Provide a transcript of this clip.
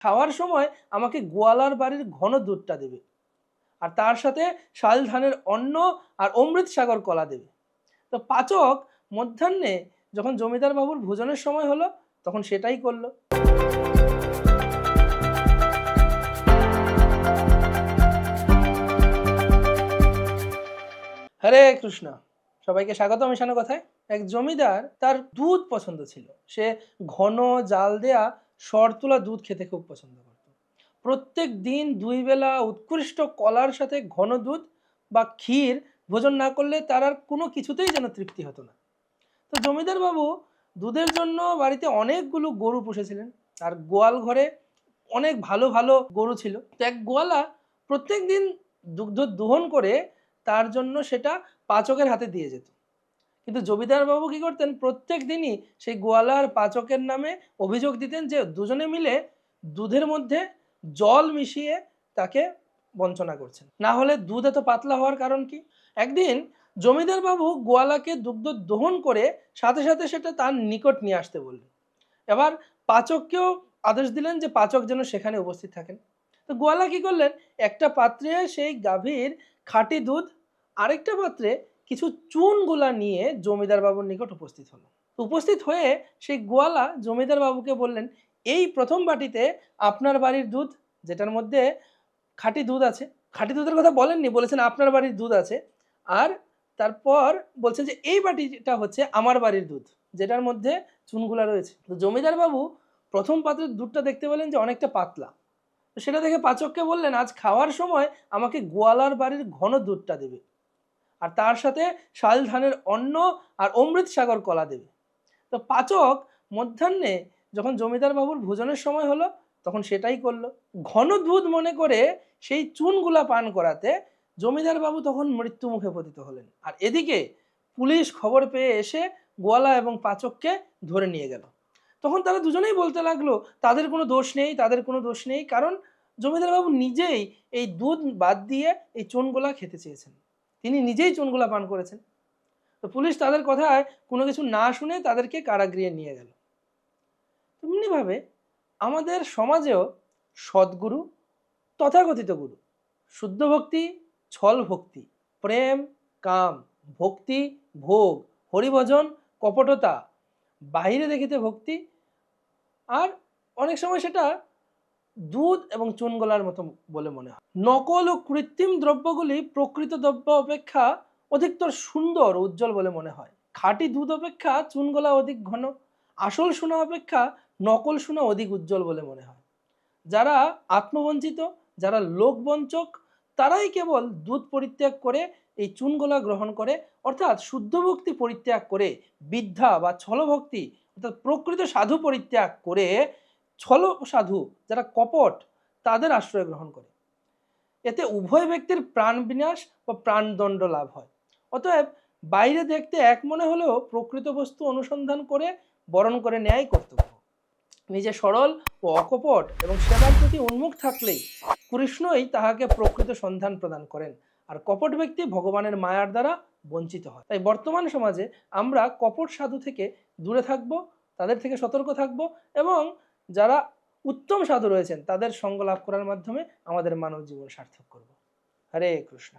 খাওয়ার সময় আমাকে গোয়ালার বাড়ির ঘন দুধটা দেবে, আর তার সাথে শাল ধানের অন্ন আর অমৃত সাগর কলা দেবে। তো পাচক মধ্যাহ্নে যখন জমিদার বাবুর ভোজনের সময় হলো তখন সেটাই করলো। হরে কৃষ্ণ, সবাইকে স্বাগত মিশানো কথায়। এক জমিদার, তার দুধ পছন্দ ছিল। সে ঘন জাল দেয়া শরতুলা দুধ খেতে খুব পছন্দ করত। প্রত্যেক দিন 2 বেলা উৎকৃষ্ট কলার সাথে ঘন দুধ বা ক্ষীর ভোজন না করলে তার আর কোনো কিছুতেই যেন তৃপ্তি হতো না। তো জমিদার বাবু দুধের জন্য বাড়িতে অনেকগুলো গরু পুষেছিলেন। আর গোয়াল ঘরে অনেক ভালো ভালো গরু ছিল। তো এক গোয়ালা প্রত্যেক দিন দুগ্ধ দোহন করে তার জন্য সেটা পাচকের হাতে দিয়ে যেত। কিন্তু জমিদার বাবু কি করতেন, প্রত্যেক দিনই সেই গোয়ালার পাচকের নামে অভিযোগ দিতেন যে দুজনে মিলে দুধের মধ্যে জল মিশিয়ে তাকে বঞ্চনা করছেন। না হলে দুধ এত পাতলা হওয়ার কারণ কি? একদিন জমিদার বাবু গোয়ালাকে দুগ্ধ দহন করে সাথে সাথে সেটা তার নিকট নিয়ে আসতে বললেন। এবার পাচককেও আদেশ দিলেন যে পাচক যেন সেখানে উপস্থিত থাকেন। তো গোয়ালা কি করলেন, একটা পাত্রে সেই গাভীর খাঁটি দুধ, আরেকটা পাত্রে কিছু চুনগুলা নিয়ে জমিদার বাবুর নিকট উপস্থিত হলো। উপস্থিত হয়ে সেই গোয়ালা জমিদার বাবুকে বললেন, এই প্রথম বাটিতে আপনার বাড়ির দুধ, যেটার মধ্যে খাঁটি দুধ আছে। খাঁটি দুধের কথা বলেননি, বলেছেন আপনার বাড়ির দুধ আছে। আর তারপর বলছেন যে এই বাটিটা হচ্ছে আমার বাড়ির দুধ, যেটার মধ্যে চুনগুলা রয়েছে। তো জমিদার বাবু প্রথম পাত্রের দুধটা দেখতে পেলেন যে অনেকটা পাতলা। তো সেটা দেখে পাচককে বললেন, আজ খাওয়ার সময় আমাকে গোয়ালার বাড়ির ঘন দুধটা দেবে, আর তার সাথে শাল ধানের অন্ন আর অমৃত সাগর কলা দেবে। তো পাচক মধ্যাহ্নে যখন জমিদার বাবুর ভোজনের সময় হলো তখন সেটাই করলো। ঘন দুধ মনে করে সেই চুনগুলা পান করাতে জমিদার বাবু তখন মৃত্যু মুখে পতিত হলেন। আর এদিকে পুলিশ খবর পেয়ে এসে গোয়ালা এবং পাচককে ধরে নিয়ে গেল। তখন তারা দুজনেই বলতে লাগলো তাদের কোনো দোষ নেই, তাদের কোনো দোষ নেই, কারণ জমিদার বাবু নিজেই এই দুধ বাদ দিয়ে এই চুনগুলা খেতে চেয়েছেন, তিনি নিজেই চুনগুলা পান করেছেন। তো পুলিশ তাদের কথায় কোনো কিছু না শুনে তাদেরকে কারাগৃহে নিয়ে গেল। তেমনিভাবে আমাদের সমাজেও সদ্গুরু, তথাকথিত গুরু, শুদ্ধ ভক্তি, ছল ভক্তি, প্রেম, কাম, ভক্তি, ভোগ, হরিভজন, কপটতা, বাহিরে দেখিতে ভক্তি, আর অনেক সময় সেটা দুধ এবং চুনগোলার মতো বলে মনে হয়। নকল ও কৃত্রিম দ্রব্যগুলি প্রকৃত দ্রব্য অপেক্ষা অধিকতর সুন্দর ও উজ্জ্বল বলে মনে হয়। খাঁটি দুধ অপেক্ষা চুনগোলা অধিক ঘন, আসল সোনা অপেক্ষা নকল সোনা অধিক উজ্জ্বল বলে মনে হয়। যারা আত্মবঞ্চিত, যারা লোকবঞ্চক, তারাই কেবল দুধ পরিত্যাগ করে এই চুনগোলা গ্রহণ করে, অর্থাৎ শুদ্ধ ভক্তি পরিত্যাগ করে বিদ্যা বা ছলভক্তি অর্থাৎ প্রকৃত সাধু পরিত্যাগ করে ছল সাধু যারা কপট তাদের আশ্রয় গ্রহণ করে। এতে উভয় ব্যক্তির প্রাণ বিনাশ বা প্রাণদণ্ড লাভ হয়। অতএব বাইরে দেখতে এক মনে হলেও প্রকৃত বস্তু অনুসন্ধান করে বরণ করে নেয়াই কর্তব্য। নিজে সরল ও অকপট এবং সেবার প্রতি উন্মুখ থাকলেই কৃষ্ণই তাহাকে প্রকৃত সন্ধান প্রদান করেন, আর কপট ব্যক্তি ভগবানের মায়ার দ্বারা বঞ্চিত হয়। তাই বর্তমান সমাজে আমরা কপট সাধু থেকে দূরে থাকব, তাদের থেকে সতর্ক থাকব, এবং যারা উত্তম সাধু রয়েছেন তাদের সঙ্গ লাভ করার মাধ্যমে আমাদের মানব জীবন সার্থক করব। হরে কৃষ্ণ।